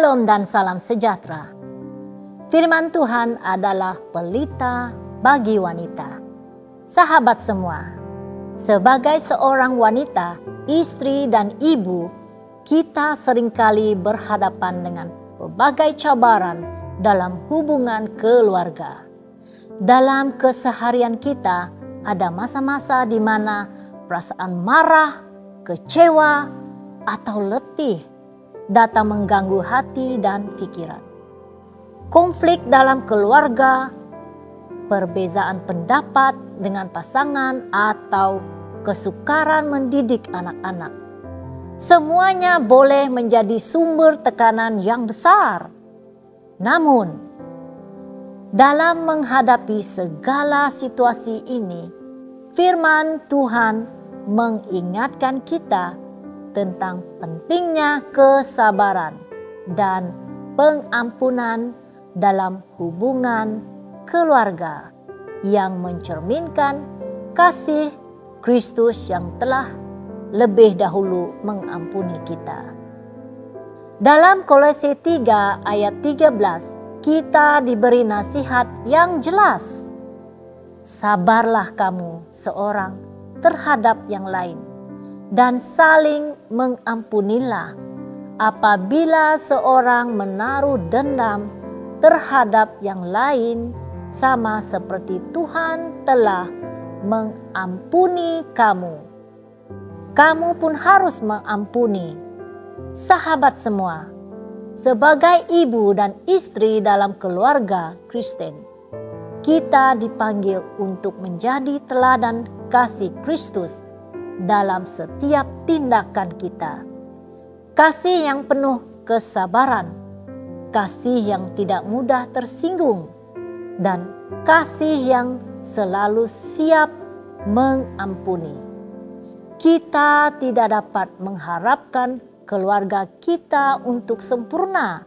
Shalom dan salam sejahtera. Firman Tuhan adalah pelita bagi wanita. Sahabat semua, sebagai seorang wanita, istri dan ibu, kita seringkali berhadapan dengan berbagai cabaran dalam hubungan keluarga. Dalam keseharian kita, ada masa-masa di mana perasaan marah, kecewa, atau letih datang mengganggu hati dan pikiran. Konflik dalam keluarga, perbezaan pendapat dengan pasangan, atau kesukaran mendidik anak-anak. Semuanya boleh menjadi sumber tekanan yang besar. Namun, dalam menghadapi segala situasi ini, firman Tuhan mengingatkan kita tentang pentingnya kesabaran dan pengampunan dalam hubungan keluarga yang mencerminkan kasih Kristus yang telah lebih dahulu mengampuni kita. Dalam Kolose 3 ayat 13, kita diberi nasihat yang jelas. Sabarlah kamu seorang terhadap yang lain, dan saling mengampunilah apabila seorang menaruh dendam terhadap yang lain, sama seperti Tuhan telah mengampuni kamu. Kamu pun harus mengampuni. Sahabat semua, sebagai ibu dan istri dalam keluarga Kristen, kita dipanggil untuk menjadi teladan kasih Kristus dalam setiap tindakan kita. Kasih yang penuh kesabaran, kasih yang tidak mudah tersinggung, dan kasih yang selalu siap mengampuni. Kita tidak dapat mengharapkan keluarga kita untuk sempurna,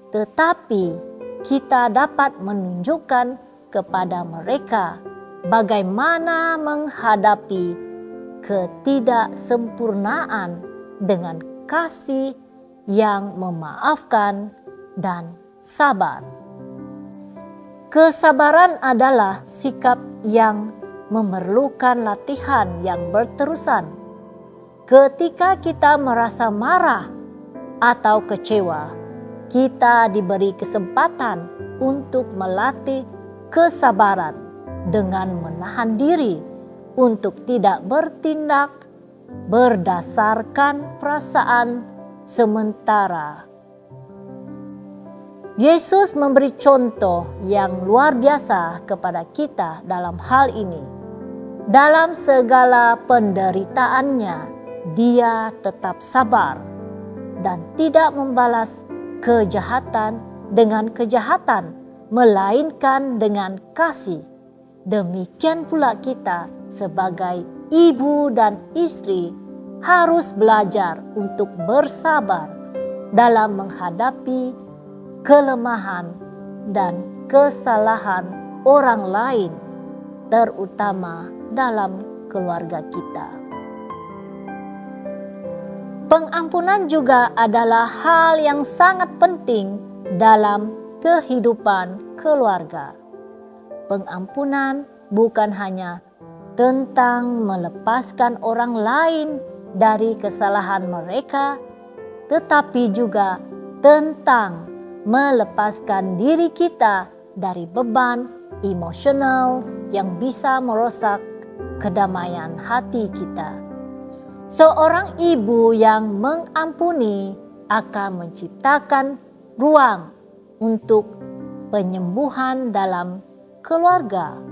tetapi kita dapat menunjukkan kepada mereka bagaimana menghadapi ketidaksempurnaan dengan kasih yang memaafkan dan sabar. Kesabaran adalah sikap yang memerlukan latihan yang berterusan. Ketika kita merasa marah atau kecewa, kita diberi kesempatan untuk melatih kesabaran dengan menahan diri untuk tidak bertindak berdasarkan perasaan sementara. Yesus memberi contoh yang luar biasa kepada kita dalam hal ini. Dalam segala penderitaannya, dia tetap sabar dan tidak membalas kejahatan dengan kejahatan, melainkan dengan kasih. Demikian pula kita sebagai ibu dan istri harus belajar untuk bersabar dalam menghadapi kelemahan dan kesalahan orang lain, terutama dalam keluarga kita. Pengampunan juga adalah hal yang sangat penting dalam kehidupan keluarga. Pengampunan bukan hanya tentang melepaskan orang lain dari kesalahan mereka, tetapi juga tentang melepaskan diri kita dari beban emosional yang bisa merusak kedamaian hati kita. Seorang ibu yang mengampuni akan menciptakan ruang untuk penyembuhan dalam keluarga.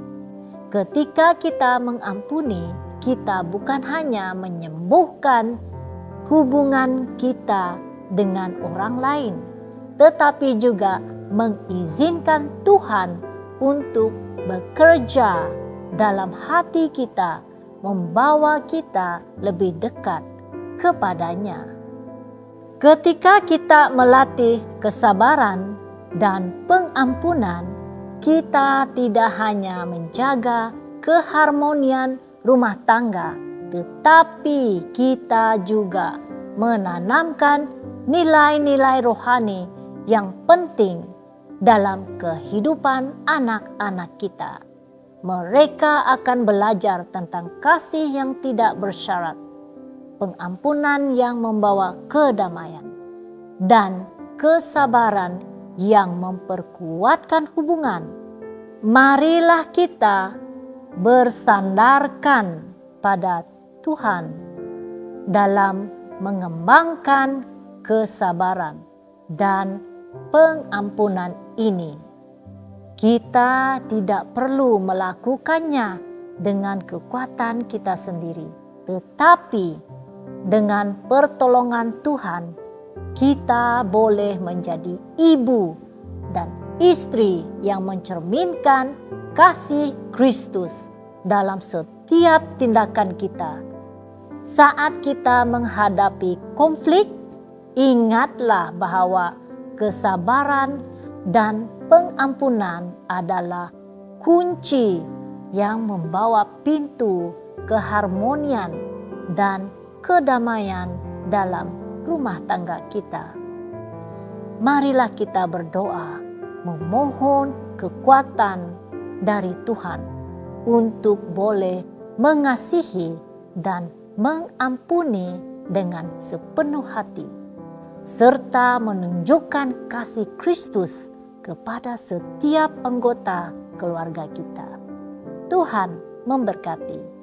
Ketika kita mengampuni, kita bukan hanya menyembuhkan hubungan kita dengan orang lain, tetapi juga mengizinkan Tuhan untuk bekerja dalam hati kita, membawa kita lebih dekat kepadanya. Ketika kita melatih kesabaran dan pengampunan, kita tidak hanya menjaga keharmonian rumah tangga, tetapi kita juga menanamkan nilai-nilai rohani yang penting dalam kehidupan anak-anak kita. Mereka akan belajar tentang kasih yang tidak bersyarat, pengampunan yang membawa kedamaian, dan kesabaran yang memperkuatkan hubungan. Marilah kita bersandarkan pada Tuhan dalam mengembangkan kesabaran dan pengampunan ini. Kita tidak perlu melakukannya dengan kekuatan kita sendiri, tetapi dengan pertolongan Tuhan, kita boleh menjadi ibu dan istri yang mencerminkan kasih Kristus dalam setiap tindakan kita. Saat kita menghadapi konflik, ingatlah bahwa kesabaran dan pengampunan adalah kunci yang membawa pintu keharmonian dan kedamaian dalam rumah tangga kita. Marilah kita berdoa, memohon kekuatan dari Tuhan untuk boleh mengasihi dan mengampuni dengan sepenuh hati, serta menunjukkan kasih Kristus kepada setiap anggota keluarga kita. Tuhan memberkati.